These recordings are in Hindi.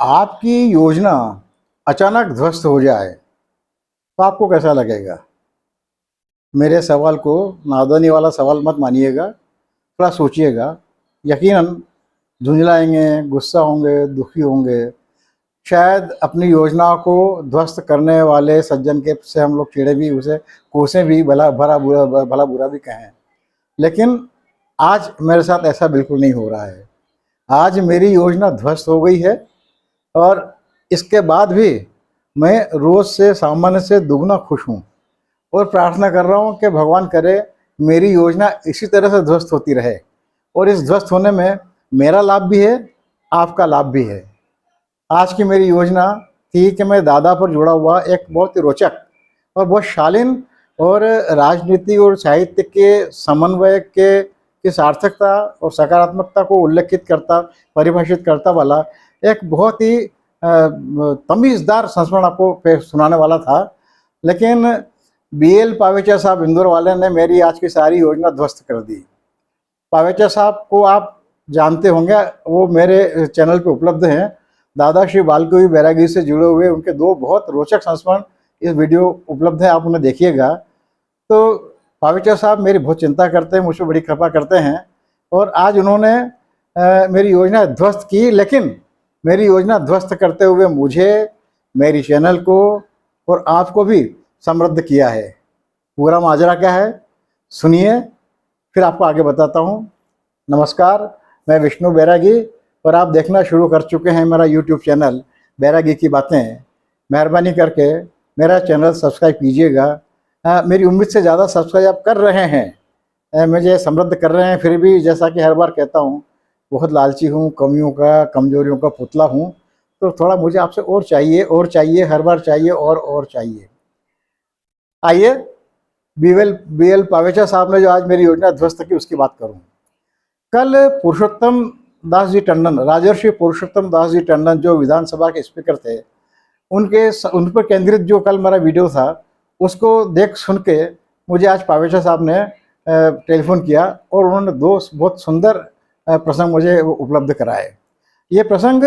आपकी योजना अचानक ध्वस्त हो जाए तो आपको कैसा लगेगा? मेरे सवाल को नादानी वाला सवाल मत मानिएगा, थोड़ा सोचिएगा। यकीनन झुंझलाएंगे, गुस्सा होंगे, दुखी होंगे। शायद अपनी योजना को ध्वस्त करने वाले सज्जन के से हम लोग चिढ़े भी, उसे कोसें भी, भला बुरा भी कहें। लेकिन आज मेरे साथ ऐसा बिल्कुल नहीं हो रहा है। आज मेरी योजना ध्वस्त हो गई है और इसके बाद भी मैं रोज़ से सामान्य से दुगना खुश हूँ और प्रार्थना कर रहा हूँ कि भगवान करे मेरी योजना इसी तरह से ध्वस्त होती रहे और इस ध्वस्त होने में मेरा लाभ भी है, आपका लाभ भी है। आज की मेरी योजना थी कि मैं दादा पर जुड़ा हुआ एक बहुत ही रोचक और बहुत शालीन और राजनीति और साहित्य के समन्वय के की सार्थकता और सकारात्मकता को उल्लेखित करता, परिभाषित करता वाला एक बहुत ही तमीज़दार संस्मरण आपको सुनाने वाला था। लेकिन BL पावेचा साहब इंदौर वाले ने मेरी आज की सारी योजना ध्वस्त कर दी। पावेचा साहब को आप जानते होंगे, वो मेरे चैनल पे उपलब्ध हैं। दादा श्री बालकवी बैरागी से जुड़े हुए उनके दो बहुत रोचक संस्मरण इस वीडियो उपलब्ध है, आप उन्हें देखिएगा। तो पावेचा साहब मेरी बहुत चिंता करते हैं, मुझ पर बड़ी कृपा करते हैं और आज उन्होंने मेरी योजना ध्वस्त की। लेकिन मेरी योजना ध्वस्त करते हुए मुझे, मेरी चैनल को और आपको भी समृद्ध किया है। पूरा माजरा क्या है सुनिए, फिर आपको आगे बताता हूँ। नमस्कार, मैं विष्णु बैरागी और आप देखना शुरू कर चुके हैं मेरा यूट्यूब चैनल बैरागी की बातें। मेहरबानी करके मेरा चैनल सब्सक्राइब कीजिएगा। मेरी उम्मीद से ज़्यादा सब्सक्राइब आप कर रहे हैं, मुझे समृद्ध कर रहे हैं। फिर भी जैसा कि हर बार कहता हूँ, बहुत लालची हूँ, कमियों का, कमजोरियों का पुतला हूँ। तो थोड़ा मुझे आपसे और चाहिए, हर बार चाहिए और चाहिए। आइए BL पावेचा साहब ने जो आज मेरी योजना ध्वस्त की उसकी बात करूँ। कल पुरुषोत्तम दास जी टंडन, राजर्षि पुरुषोत्तम दास जी टंडन जो विधानसभा के स्पीकर थे, उन पर केंद्रित जो कल मेरा वीडियो था, उसको देख सुन के मुझे आज पावेचा साहब ने टेलीफोन किया और उन्होंने दो बहुत सुंदर प्रसंग मुझे उपलब्ध कराए। ये प्रसंग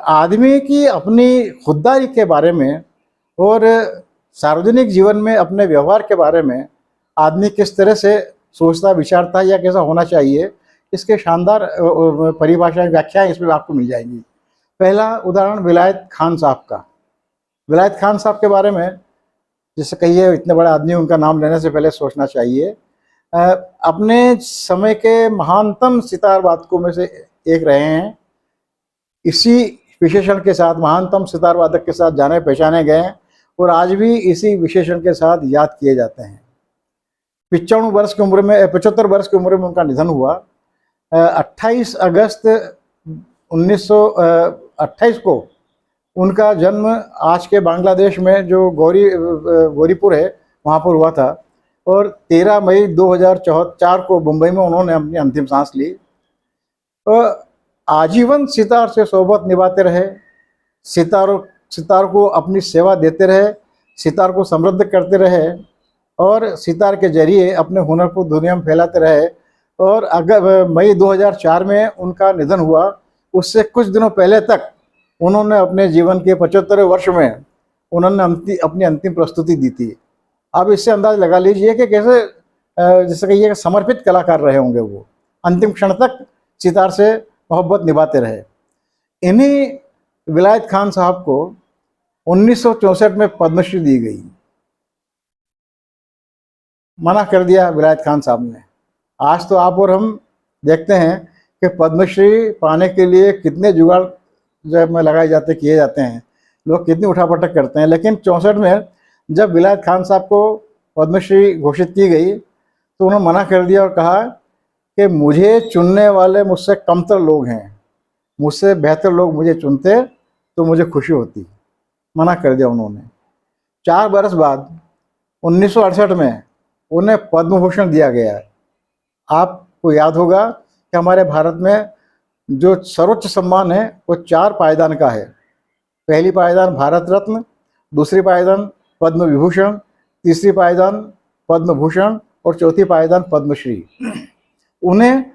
आदमी की अपनी खुददारी के बारे में और सार्वजनिक जीवन में अपने व्यवहार के बारे में आदमी किस तरह से सोचता विचारता या कैसा होना चाहिए, इसके शानदार परिभाषाएं, व्याख्याएं इसमें आपको मिल जाएंगी। पहला उदाहरण विलायत खान साहब का। विलायत खान साहब के बारे में जैसे कहिए, इतने बड़े आदमी, उनका नाम लेने से पहले सोचना चाहिए। अपने समय के महानतम सितार वादकों में से एक रहे हैं। इसी विशेषण के साथ, महानतम सितार वादक के साथ जाने पहचाने गए और आज भी इसी विशेषण के साथ याद किए जाते हैं। 75 वर्ष की उम्र में, 75 वर्ष की उम्र में उनका निधन हुआ। 28 अगस्त 1928 को उनका जन्म आज के बांग्लादेश में जो गौरीपुर है वहाँ पर हुआ था और 13 मई 2004 को मुंबई में उन्होंने अपनी अंतिम सांस ली। आजीवन सितार से सोबत निभाते रहे, सितार को अपनी सेवा देते रहे, सितार को समृद्ध करते रहे और सितार के जरिए अपने हुनर को दुनिया में फैलाते रहे। और अगर मई 2004 में उनका निधन हुआ, उससे कुछ दिनों पहले तक उन्होंने अपने जीवन के 75वें वर्ष में उन्होंने अपनी अंतिम प्रस्तुति दी थी। अब इससे अंदाज लगा लीजिए कि कैसे, जैसे कि ये समर्पित कलाकार रहे होंगे। वो अंतिम क्षण तक सितार से मोहब्बत निभाते रहे। इन्हीं विलायत खान साहब को 1964 में पद्मश्री दी गई। मना कर दिया विलायत खान साहब ने। आज तो आप और हम देखते हैं कि पद्मश्री पाने के लिए कितने जुगाड़ जब में लगाए जाते, किए जाते हैं, लोग कितनी उठापटक करते हैं। लेकिन 64 में जब विलायत खान साहब को पद्मश्री घोषित की गई तो उन्होंने मना कर दिया और कहा कि मुझे चुनने वाले मुझसे कमतर लोग हैं, मुझसे बेहतर लोग मुझे चुनते तो मुझे खुशी होती। मना कर दिया उन्होंने। 4 बरस बाद 1968 में उन्हें पद्म भूषण दिया गया। आपको याद होगा कि हमारे भारत में जो सर्वोच्च सम्मान है वो 4 पायदान का है। पहली पायदान भारत रत्न, दूसरी पायदान पद्म विभूषण, तीसरी पायदान पद्म भूषण और चौथी पायदान पद्मश्री। उन्हें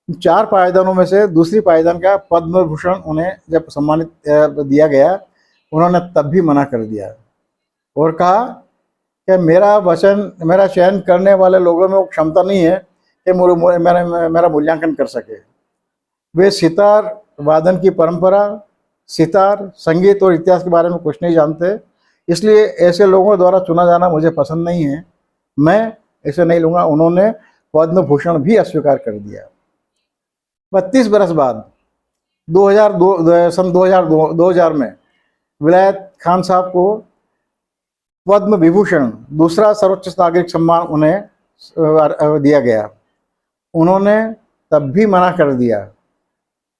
4 पायदानों में से दूसरी पायदान का पद्म भूषण उन्हें जब सम्मानित दिया गया, उन्होंने तब भी मना कर दिया और कहा कि मेरा चयन करने वाले लोगों में वो क्षमता नहीं है कि मेरा मूल्यांकन कर सके। वे सितार वादन की परंपरा, सितार, संगीत और इतिहास के बारे में कुछ नहीं जानते, इसलिए ऐसे लोगों द्वारा चुना जाना मुझे पसंद नहीं है, मैं इसे नहीं लूँगा। उन्होंने पद्म भूषण भी अस्वीकार कर दिया। 32 बरस बाद 2000 में विलायत खान साहब को पद्म विभूषण, दूसरा सर्वोच्च नागरिक सम्मान उन्हें दिया गया। उन्होंने तब भी मना कर दिया,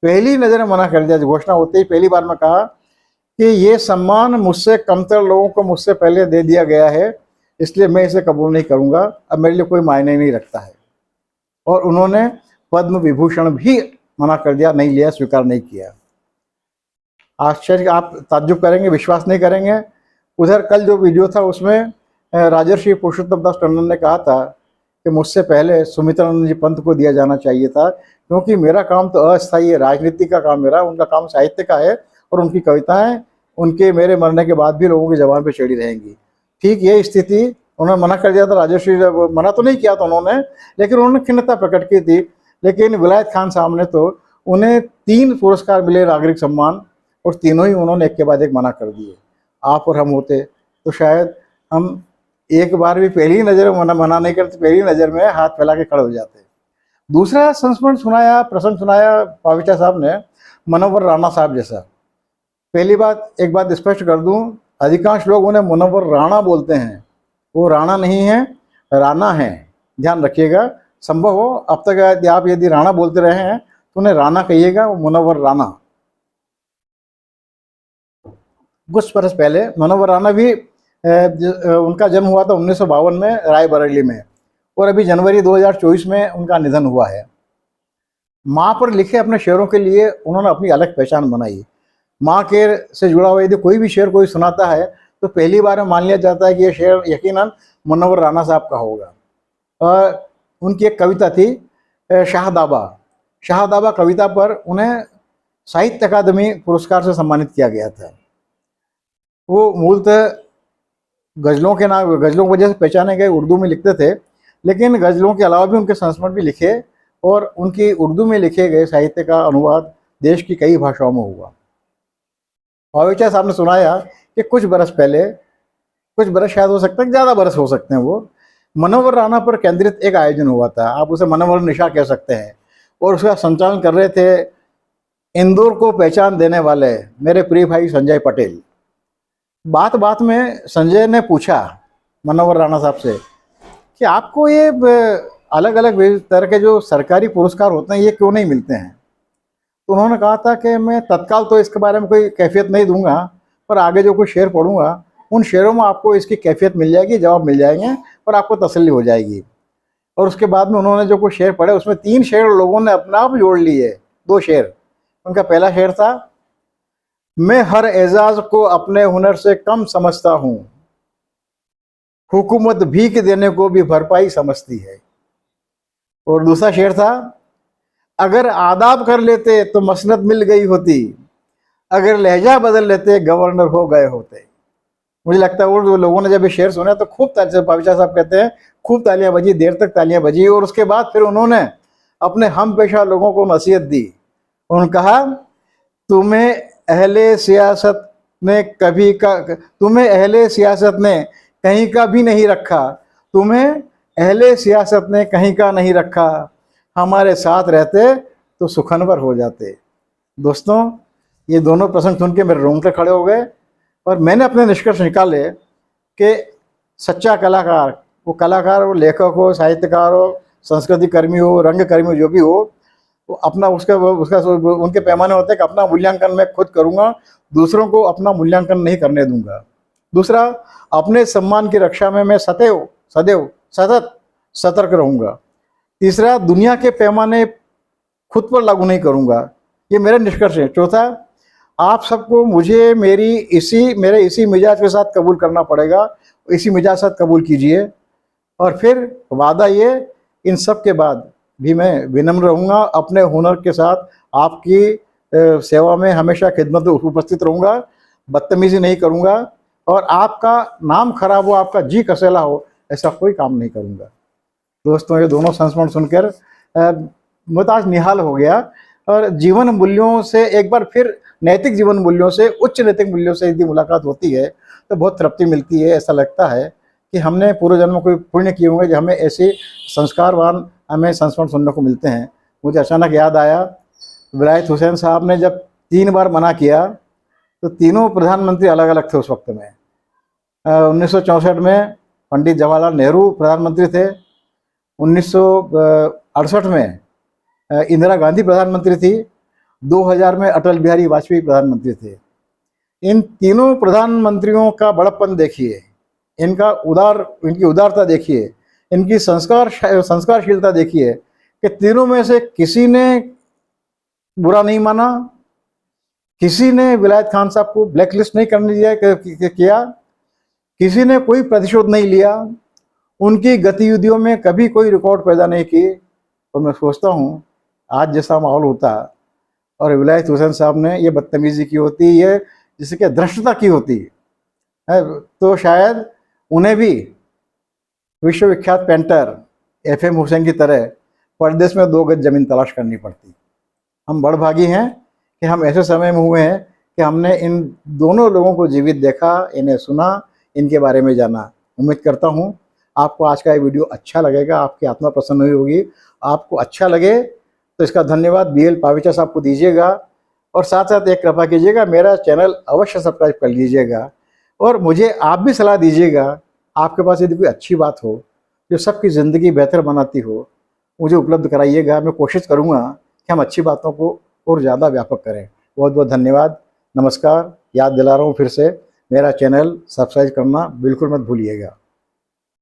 पहली नज़र में मना कर दिया। घोषणा होते ही पहली बार में कहा कि ये सम्मान मुझसे कमतर लोगों को मुझसे पहले दे दिया गया है, इसलिए मैं इसे कबूल नहीं करूँगा, अब मेरे लिए कोई मायने नहीं रखता है। और उन्होंने पद्म विभूषण भी मना कर दिया, नहीं लिया, स्वीकार नहीं किया। आश्चर्य, आप ताज्जुब करेंगे, विश्वास नहीं करेंगे। उधर कल जो वीडियो था उसमें राजर्षि पुरुषोत्तम दास टंडन ने कहा था कि मुझसे पहले सुमित्रानंद जी पंत को दिया जाना चाहिए था, क्योंकि मेरा काम तो अस्थायी है, राजनीति का काम मेरा, उनका काम साहित्य का है, और उनकी कविताएं उनके मेरे मरने के बाद भी लोगों की जबान पे चढ़ी रहेंगी। ठीक ये स्थिति उन्होंने मना कर दिया था। राजर्षि मना तो नहीं किया था उन्होंने, लेकिन उन्होंने खिन्नता प्रकट की थी। लेकिन विलायत खान साहब ने तो उन्हें 3 पुरस्कार मिले, नागरिक सम्मान, और तीनों ही उन्होंने एक के बाद एक मना कर दिए। आप और हम होते तो शायद हम एक बार भी पहली नज़र में मना नहीं करते, पहली नज़र में हाथ फैला के खड़े हो जाते। दूसरा संस्मरण सुनाया, प्रसंग सुनाया पाविचा साहब ने मनोहर राणा साहब जैसा। पहली बात, एक बात स्पष्ट कर दूं, अधिकांश लोग उन्हें मनोहर राणा बोलते हैं, वो राणा नहीं है, राणा है, ध्यान रखिएगा। संभव हो अब तक आप यदि राणा बोलते रहे हैं तो उन्हें राणा कहिएगा, वो मनोहर राणा। कुछ वर्ष पहले मनोहर राणा भी उनका जन्म हुआ था 1952 में रायबरेली में, और अभी जनवरी 2024 में उनका निधन हुआ है। माँ पर लिखे अपने शेरों के लिए उन्होंने अपनी अलग पहचान बनाई। माँ के से जुड़ा हुआ यदि कोई भी शेर कोई सुनाता है तो पहली बार में मान लिया जाता है कि ये शेर यकीनन मनोहर राणा साहब का होगा। और उनकी एक कविता थी शाहदाबा। शाहदाबा कविता पर उन्हें साहित्य अकादमी पुरस्कार से सम्मानित किया गया था। वो मूलतः गज़लों के नाम, गज़लों की वजह से पहचाने गए, उर्दू में लिखते थे, लेकिन गज़लों के अलावा भी उनके संस्मरण भी लिखे, और उनकी उर्दू में लिखे गए साहित्य का अनुवाद देश की कई भाषाओं में हुआ। पाविचा साहब ने सुनाया कि कुछ बरस पहले, कुछ बरस शायद हो सकता है, ज़्यादा बरस हो सकते हैं, वो मनोहर राणा पर केंद्रित एक आयोजन हुआ था, आप उसे मनोहर निशा कह सकते हैं, और उसका संचालन कर रहे थे इंदौर को पहचान देने वाले मेरे प्रिय भाई संजय पटेल। बात बात में संजय ने पूछा मनोहर राणा साहब से कि आपको ये अलग अलग तरह के जो सरकारी पुरस्कार होते हैं ये क्यों नहीं मिलते हैं। तो उन्होंने कहा था कि मैं तत्काल तो इसके बारे में कोई कैफियत नहीं दूंगा, पर आगे जो कुछ शेर पढ़ूंगा उन शेरों में आपको इसकी कैफियत मिल जाएगी, जवाब मिल जाएंगे, और आपको तसल्ली हो जाएगी। और उसके बाद में उन्होंने जो कुछ शेर पढ़े उसमें 3 शेर लोगों ने अपने आप जोड़ लिए, 2 शेर। उनका पहला शेर था, मैं हर एजाज को अपने हुनर से कम समझता हूँ, हुकूमत भीख देने को भी भरपाई समझती है। और दूसरा शेर था, अगर आदाब कर लेते तो मसनद मिल गई होती, अगर लहजा बदल लेते गवर्नर हो गए होते। मुझे लगता है वो लोगों ने जब ये शेर सुना तो खूब तालियां, पाविचा साहब कहते हैं खूब तालियां बजी, देर तक तालियां बजी। और उसके बाद फिर उन्होंने अपने हम पेशा लोगों को नसीहत दी। उन्होंने कहा, तुम्हें अहले सियासत ने कहीं का भी नहीं रखा, तुम्हें अहले सियासत ने कहीं का नहीं रखा, हमारे साथ रहते तो सुखनवर हो जाते। दोस्तों, ये दोनों प्रसंग सुन के मेरे रोंगटे खड़े हो गए, और मैंने अपने निष्कर्ष निकाले कि सच्चा कलाकार, वो कलाकार, वो लेखक हो, साहित्यकार हो, संस्कृति कर्मी हो, रंग कर्मी हो, जो भी हो, वो अपना उसका उनके पैमाने होते हैं कि अपना मूल्यांकन मैं खुद करूँगा, दूसरों को अपना मूल्यांकन नहीं करने दूंगा। दूसरा, अपने सम्मान की रक्षा में मैं सतत सतर्क रहूँगा। तीसरा, दुनिया के पैमाने खुद पर लागू नहीं करूँगा। ये मेरा निष्कर्ष है। चौथा, आप सबको मुझे मेरे इसी मिजाज के साथ कबूल करना पड़ेगा, इसी मिजाज के साथ कबूल कीजिए। और फिर वादा ये, इन सब के बाद भी मैं विनम्र रहूँगा, अपने हुनर के साथ आपकी सेवा में हमेशा खिदमत में उपस्थित रहूँगा, बदतमीज़ी नहीं करूँगा और आपका नाम खराब हो, आपका जी कसेला हो, ऐसा कोई काम नहीं करूँगा। दोस्तों, ये दोनों संस्मरण सुनकर मैं तो आज निहाल हो गया और जीवन मूल्यों से एक बार फिर नैतिक जीवन मूल्यों से, उच्च नैतिक मूल्यों से यदि मुलाकात होती है तो बहुत तृप्ति मिलती है। ऐसा लगता है कि हमने पूर्व जन्म में कोई पुण्य किए होंगे जो हमें ऐसे संस्कारवान हमें संस्मरण सुनने को मिलते हैं। मुझे अचानक याद आया, विलायत हुसैन साहब ने जब 3 बार मना किया तो तीनों प्रधानमंत्री अलग अलग थे उस वक्त में। 1964 में पंडित जवाहरलाल नेहरू प्रधानमंत्री थे, 1968 में इंदिरा गांधी प्रधानमंत्री थी, 2000 में अटल बिहारी वाजपेयी प्रधानमंत्री थे। इन तीनों प्रधानमंत्रियों का बड़प्पन देखिए, इनकी उदारता देखिए, इनकी संस्कारशीलता देखिए कि तीनों में से किसी ने बुरा नहीं माना, किसी ने विलायत खान साहब को ब्लैकलिस्ट नहीं करने दिया किया, किसी ने कोई प्रतिशोध नहीं लिया, उनकी गतिविधियों में कभी कोई रिकॉर्ड पैदा नहीं किए। और मैं सोचता हूँ आज जैसा माहौल होता और विलायत हुसैन साहब ने ये बदतमीज़ी की होती, ये जिसके धृष्टता की होती है, तो शायद उन्हें भी विश्वविख्यात पेंटर FM हुसैन की तरह परदेश में 2 गज ज़मीन तलाश करनी पड़ती। हम बड़भागी हैं कि हम ऐसे समय में हुए हैं कि हमने इन दोनों लोगों को जीवित देखा, इन्हें सुना, इनके बारे में जाना। उम्मीद करता हूँ आपको आज का ये वीडियो अच्छा लगेगा, आपकी आत्मा प्रसन्न हुई होगी। आपको अच्छा लगे तो इसका धन्यवाद BL पाविचा साहब को दीजिएगा और साथ साथ एक कृपा कीजिएगा, मेरा चैनल अवश्य सब्सक्राइब कर लीजिएगा और मुझे आप भी सलाह दीजिएगा। आपके पास यदि कोई अच्छी बात हो जो सबकी ज़िंदगी बेहतर बनाती हो, मुझे उपलब्ध कराइएगा। मैं कोशिश करूँगा कि हम अच्छी बातों को और ज़्यादा व्यापक करें। बहुत बहुत धन्यवाद, नमस्कार। याद दिला रहा हूँ फिर से, मेरा चैनल सब्सक्राइब करना बिल्कुल मत भूलिएगा।